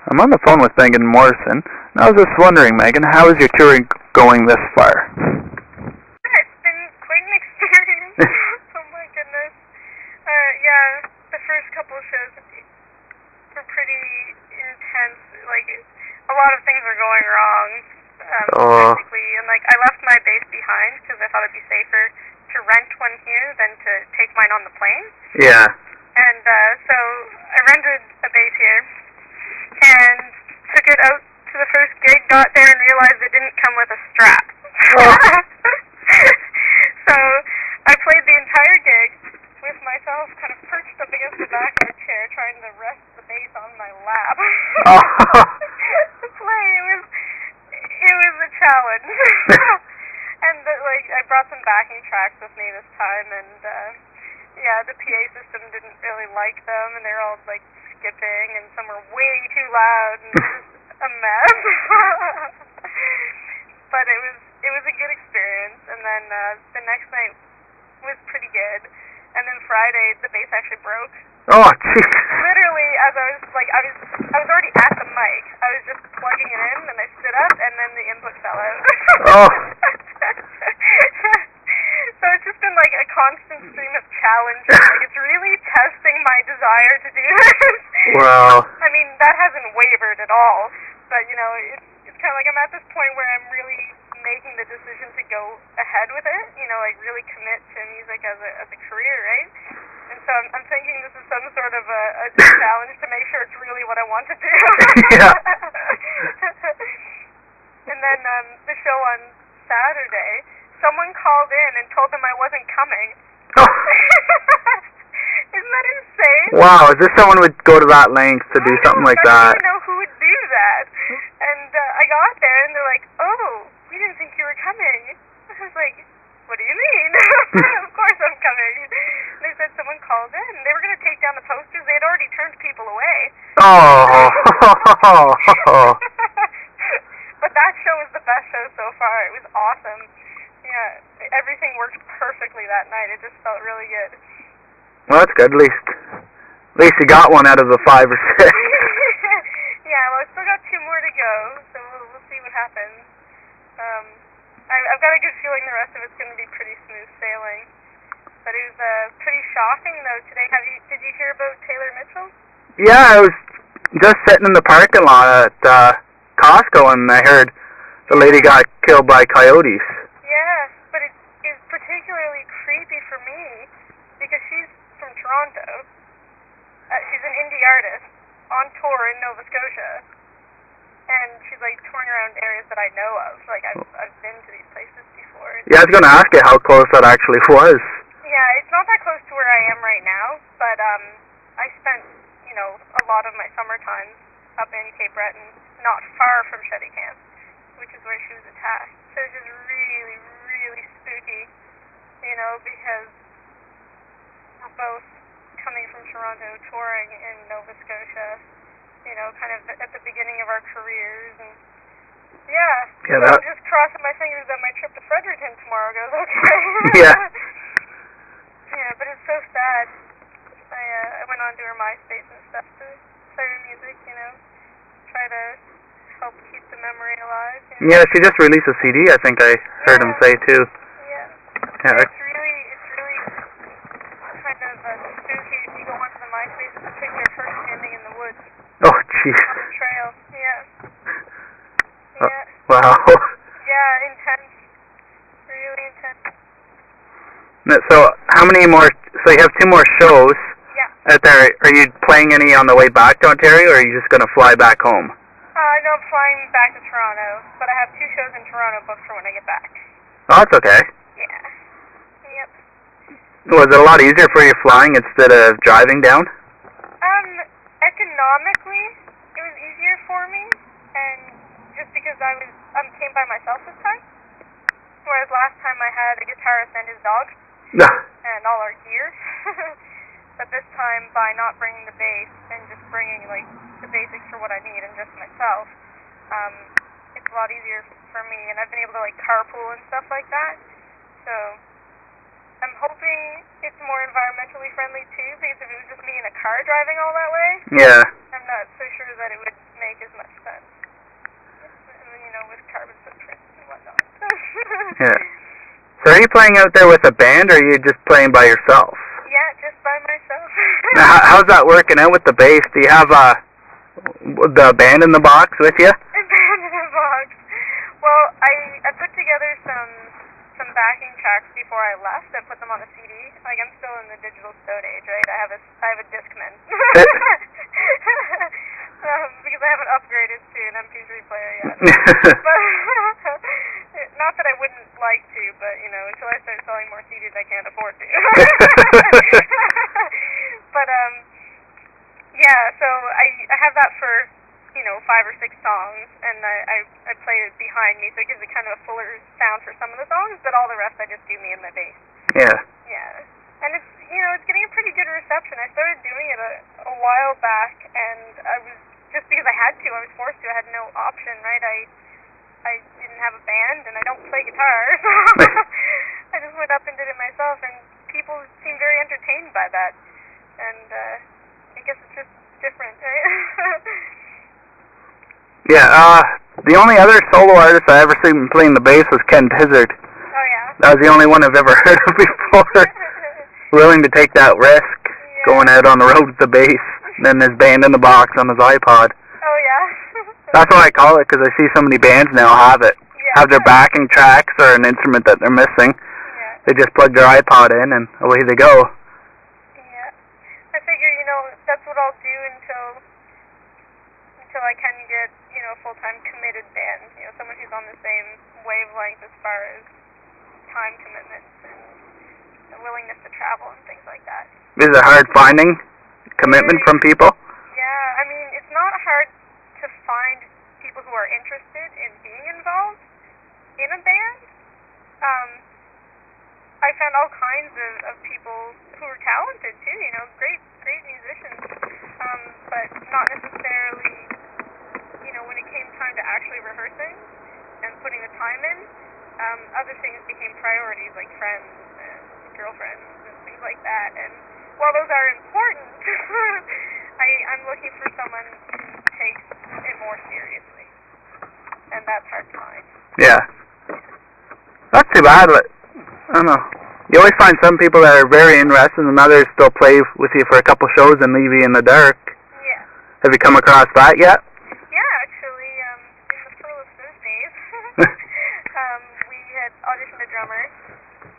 I'm on the phone with Meghan Morrison, and I was just wondering, Meghan, how is your touring going this far? It's been quite an experience. Oh my goodness. Yeah, the first couple of shows were pretty intense. Like, a lot of things were going wrong, basically. And, like, I left my bass behind because I thought it'd be safer to rent one here than to take mine on the plane. Yeah. And so I rented a bass here and took it out to the first gig, got there and realized it didn't come with a strap. Oh. So I played the entire gig with myself kind of perched up against the back of a chair trying to rest the bass on my lap. Oh. To play, it was a challenge. And like I brought some backing tracks with me this time, and yeah, the PA system didn't really like them, and they're all like skipping, and some were way too loud, and it was a mess. But it was a good experience, and then the next night was pretty good, and then Friday the bass actually broke. Oh, jeez. Literally, as I was already at the mic. I was just plugging it in, and I stood up, and then the input fell out. Oh. So it's just been like a constant stream of challenges. Like, it's really testing my desire to do this. Wow. I mean, that hasn't wavered at all. But, you know, it's kind of like I'm at this point where I'm really making the decision to go ahead with it. You know, like really commit to music as a career, right? And so I'm thinking this is some sort of a challenge to make sure it's really what I want to do. Yeah. And then the show on Saturday, someone called in and told them I wasn't coming. Oh. Isn't that insane? Wow, as if someone would go to that length to do something like that. I don't even know who would do that. And I got there and they're like, oh, we didn't think you were coming. I was like, what do you mean? Of course I'm coming. They said someone called in. They were going to take down the posters. They had already turned people away. Oh. But that show was the best show so far. It was awesome. Yeah, everything worked perfectly that night. It just felt really good. Well, that's good. At least you got one out of the 5 or 6. Yeah, well, I've still got 2 more to go, so we'll see what happens. I've got a good feeling the rest of it's going to be pretty smooth sailing. But it was pretty shocking, though, today. Did you hear about Taylor Mitchell? Yeah, I was just sitting in the parking lot at Costco, and I heard the lady got killed by coyotes. Yeah, but it is particularly creepy for me because she's from Toronto. She's an indie artist on tour in Nova Scotia, and she's like touring around areas that I know of. Like I've been to these places before. Yeah, I was going to ask you how close that actually was. Yeah, it's not that close to where I am right now, but I spent, you know, a lot of my summer times up in Cape Breton, not far from Shetty Camp, which is where she was attacked. So it's just really, really spooky, you know, because we're both coming from Toronto, touring in Nova Scotia, you know, kind of at the beginning of our careers, and yeah, so I'm just crossing my fingers that my trip to Fredericton tomorrow goes okay. Yeah. Yeah, but it's so sad. I went on to her MySpace and stuff to play her music, you know, try to help keep the memory alive. You know? Yeah, she just released a CD, I think I heard him say, too. Yeah. It's really kind of spooky if you go onto the MySpace and picture of her standing in the woods. Oh, jeez. On the trail, yeah. Yeah. Wow. Yeah, intense. Really intense. So, how many more, so you have 2 more shows out there. Are you playing any on the way back to Ontario, or are you just going to fly back home? No, I'm flying back to Toronto, but I have 2 shows in Toronto booked for when I get back. Oh, that's okay. Yeah. Yep. Was it a lot easier for you flying instead of driving down? Economically, it was easier for me, and just because I came by myself this time, whereas last time I had a guitarist and his dog, and all our gear. But this time, by not bringing the bass and just bringing like the basics for what I need and just myself, it's a lot easier for me, and I've been able to like carpool and stuff like that. So I'm hoping it's more environmentally friendly too, because if it was just me in a car driving all that way, yeah, I'm not so sure that it would make as Yeah. So are you playing out there with a band, or are you just playing by yourself? Yeah, just by myself. Now, how's that working out with the bass? Do you have the band in the box with you? A band in a box. Well, I put together some backing tracks before I left. I put them on a CD. Like, I'm still in the digital stone age, right? I have a Discman. Because I haven't upgraded to an MP3 player yet. But, not that I wouldn't like to, but, you know, until I start selling more CDs, I can't afford to. But, yeah, so I have that for, you know, 5 or 6 songs, and I play it behind me, so it gives it kind of a fuller sound for some of the songs, but all the rest I just do me and my bass. Yeah. Yeah. And it's, you know, it's getting a pretty good reception. I started doing it a while back, and I was, just because I had to, I was forced to, I had no option, right? I didn't have a band, and I don't play guitar, so I just went up and did it myself, and people seem very entertained by that, and I guess it's just different, right? Yeah, the only other solo artist I ever seen playing the bass was Ken Tizard. Oh, yeah? That was the only one I've ever heard of before. Willing to take that risk, going out on the road with the bass, and then his band in the box on his iPod. Oh, yeah? That's what I call it, because I see so many bands now have it. Yeah. Have their backing tracks or an instrument that they're missing. Yeah. They just plug their iPod in, and away they go. Yeah. I figure, you know, that's what I'll do until I can get, you know, a full-time committed band. You know, someone who's on the same wavelength as far as time commitments and the willingness to travel and things like that. Is it hard finding commitment from people? Yeah, I mean, it's not hard to find people who are interested in being involved in a band. I found all kinds of people who were talented too, you know, great musicians, but not necessarily, you know, when it came time to actually rehearsing and putting the time in, other things became priorities, like friends and girlfriends and things like that. And while those are important, I'm looking for someone who takes it more seriously, and that's hard to find. Yeah. Not too bad, but I don't know. You always find some people that are very interested, and others still play with you for a couple shows and leave you in the dark. Yeah. Have you come across that yet? Yeah, actually, in the Pearl of those days, we had auditioned a drummer,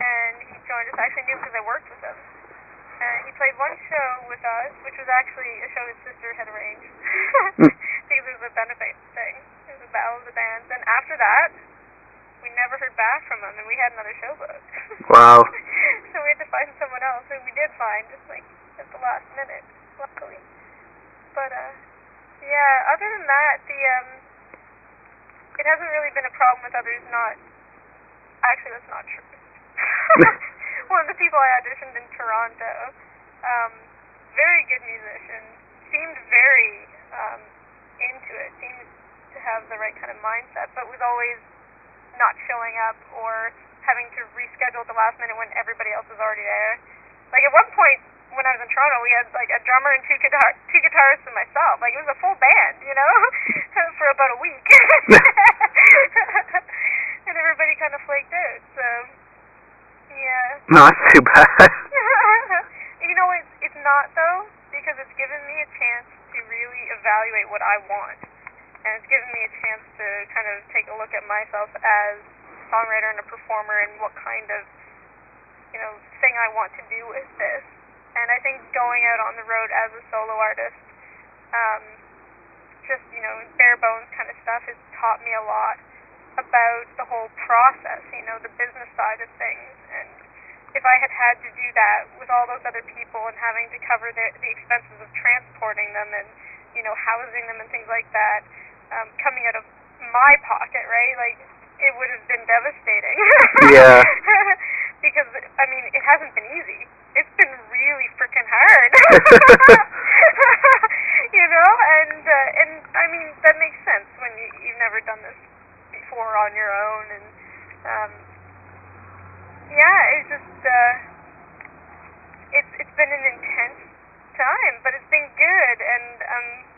and he joined us. I actually knew because I worked with him. He played one show with us, which was actually a show his sister had arranged, because it was a benefit thing. It was a battle of the bands, and after that, we never heard back from him, and we had another show booked. Wow. So we had to find someone else, and we did find, just like at the last minute, luckily. But yeah, other than that, it hasn't really been a problem with others not. Actually, that's not true. One of the people I auditioned in Toronto, very good musician, seemed very into it, seemed to have the right kind of mindset, but was always not showing up or having to reschedule at the last minute when everybody else was already there. Like at one point when I was in Toronto, we had like a drummer and two guitarists and myself. Like it was a full band, you know, for about a week. And everybody kind of flaked out. So yeah. Not too bad. You know, it's not though, because it's given me a chance to really evaluate what I want. And it's given me a chance to kind of take a look at myself as a songwriter and a performer and what kind of, you know, thing I want to do with this. And I think going out on the road as a solo artist, just, you know, bare bones kind of stuff has taught me a lot about the whole process, you know, the business side of things. And if I had had to do that with all those other people and having to cover the expenses of transporting them and, you know, housing them and things like that, coming out of my pocket, right? Like, it would have been devastating. Yeah. Because, I mean, it hasn't been easy. It's been really freaking hard. You know,